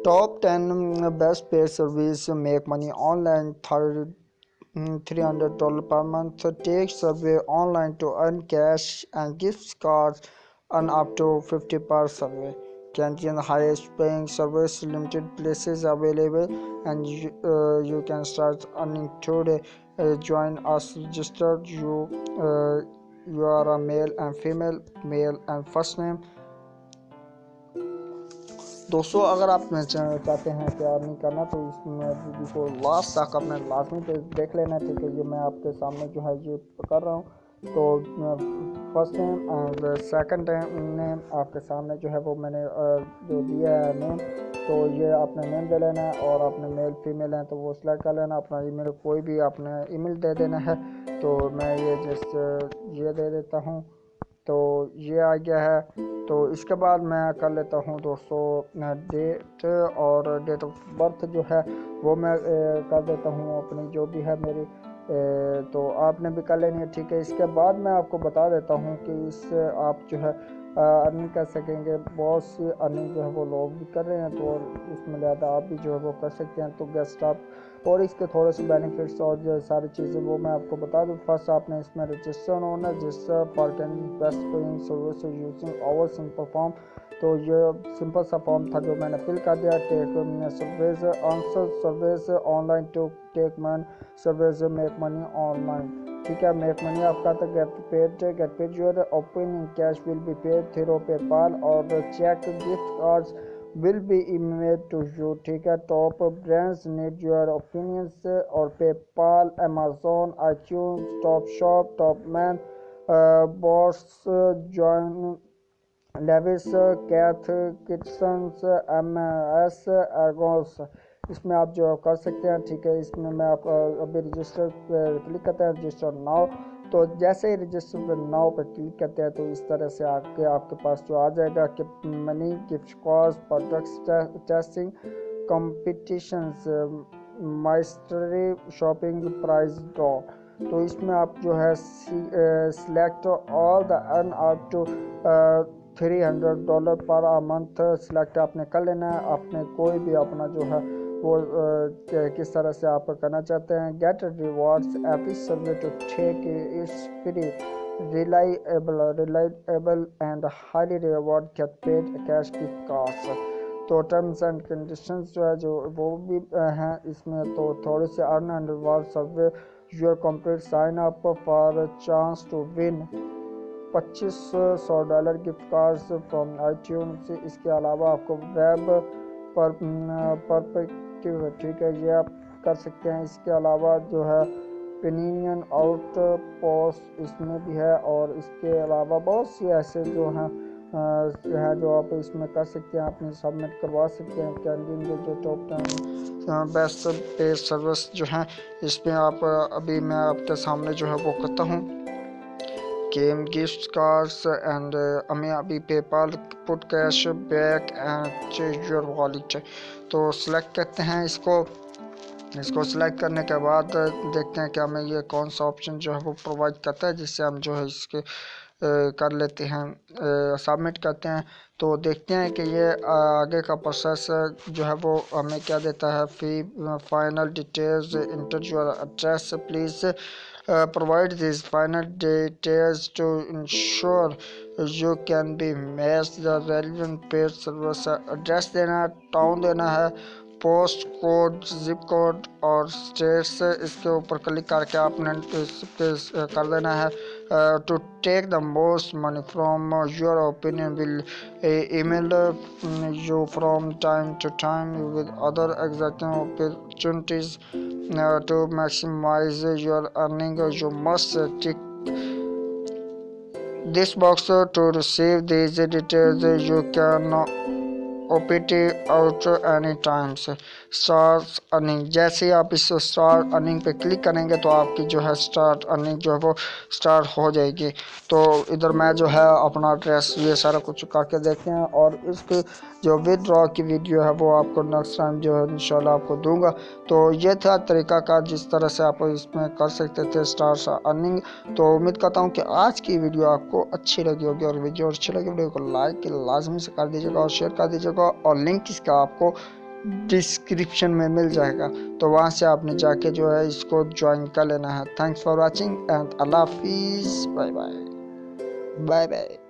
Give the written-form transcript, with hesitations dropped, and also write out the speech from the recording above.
Top 10 best paid service make money online. $300 per month. Take survey online to earn cash and gift cards. Earn up to 50 per survey. Canteen highest paying service. Limited places available, and you can start earning today. Join us. Registered. You are a male and female. Male and first name. दोस्तों अगर आप चाहते हैं कि earning करना तो इसमें video को लास्ट तक अपने लाजमी पे देख लेना। ठीक है, ये मैं आपके सामने जो है ये कर रहा हूँ। तो फर्स्ट नेम और सेकंड नेम आपके सामने जो है वो मैंने जो दिया है नेम, तो ये आपने नेम दे लेना है और अपने मेल फीमेल हैं तो वो सिलेक्ट कर लेना। अपना ईमेल कोई भी अपना ईमेल दे देना है। तो मैं ये ये दे देता हूँ, तो ये आ गया है। तो इसके बाद मैं कर लेता हूँ दोस्तों डेट और डेट ऑफ बर्थ जो है वो मैं कर देता हूँ अपनी जो भी है मेरी, तो आपने भी कर लेनी है। ठीक है, इसके बाद मैं आपको बता देता हूँ कि इससे आप जो है अर्निंग कर सकेंगे। बहुत सी अर्निंग जो है वो लोग भी कर रहे हैं, तो उसमें ज़्यादा आप भी जो है वो कर सकते हैं। तो गेस्ट आप और इसके थोड़े से बेनिफिट्स और जो सारी चीज़ें वो मैं आपको बता दूँ। फर्स्ट आपने इसमें रजिस्टर होना, register for can best paying service using our simple form. तो ये सिंपल सा फॉर्म था जो मैंने फिल कर दिया। Take service answer service online to take man service make money online. ठीक है, मेक मनी आपका तो get paid your opinion cash will be paid through PayPal और cheque gift cards will be emailed to you। ठीक है, top brands need your opinions और PayPal, Amazon, iTunes, Topshop, Topman, Boss, John, Lewis, Cath किचन्स, MS, Argos, इसमें आप जो कर सकते हैं। ठीक है, इसमें मैं आप अभी रजिस्टर क्लिक करते हैं, रजिस्टर नाउ। तो जैसे ही रजिस्टर नाउ पर क्लिक करते हैं तो इस तरह से आपके पास जो आ जाएगा कि money gift cost products testing competitions mystery shopping prize draw. तो इसमें आप जो है select all the earn up to $300 पर आ मंथ सिलेक्ट आपने कर लेना है। आपने कोई भी अपना जो है वो किस तरह से आप करना चाहते हैं। Get rewards every survey to take it's free reliable and highly reward get paid cash gift cards. तो टर्म्स एंड कंडीशंस जो है जो वो भी हैं इसमें। तो थोड़े से earn and reward survey your complete sign up for chance to win $2500 gift cards from iTunes. इसके अलावा आपको वेब परस्पेक्टिव, ठीक है, ये आप कर सकते हैं। इसके अलावा जो है ओपिनियन आउट पोस्ट इसमें भी है, और इसके अलावा बहुत सी ऐसे जो हैं जो आप इसमें कर सकते हैं, अपनी सबमिट करवा सकते हैं। कैंटीन के जो टॉप 10 बेस्ट पे सर्विस जो हैं इसमें आप अभी मैं आपके सामने जो है वो करता हूँ गेम गिफ्ट कार्ड्स एंड हमें अभी PayPal put cash back and your wallet. तो सिलेक्ट करते हैं इसको सिलेक्ट करने के बाद देखते हैं कि हमें ये कौन सा ऑप्शन जो है वो प्रोवाइड करता है, जिससे हम जो है इसके कर लेते हैं सबमिट करते हैं। तो देखते हैं कि ये आगे का प्रोसेस जो है वो हमें क्या देता है। Final details inter your address please provide these final details to ensure you can be matched the relevant paid service। Address देना है, टाउन देना है, पोस्ट कोड, जिप कोड और स्टेट्स, इसके ऊपर क्लिक करके आपने इस पे कर देना है। To take the most money from your opinion will email you from time to time with other exciting opportunities to maximize your earning। You must tick this box to receive these details। You can opt out any times। Start earning, जैसे ही आप इस start earning पे click करेंगे तो आपकी जो है start earning जो है वो स्टार्ट हो जाएगी। तो इधर मैं जो है अपना एड्रेस ये सारा कुछ करके देखते हैं, और इसकी जो विदड्रॉ की वीडियो है वो आपको नेक्स्ट टाइम जो है इंशाल्लाह आपको दूंगा। तो ये था तरीका का जिस तरह से आप इसमें कर सकते थे स्टार्ट अर्निंग। तो उम्मीद करता हूँ कि आज की वीडियो आपको अच्छी लगी होगी, और वीडियो अच्छी लगी वीडियो को लाइक लाजमी से कर दीजिएगा और शेयर कर दीजिएगा। होगा और लिंक इसका आपको डिस्क्रिप्शन में मिल जाएगा, तो वहाँ से आपने जाके जो है इसको ज्वाइन कर लेना है। थैंक्स फॉर वॉचिंग एंड अल्लाह हाफिज़, बाय बाय बाय बाय।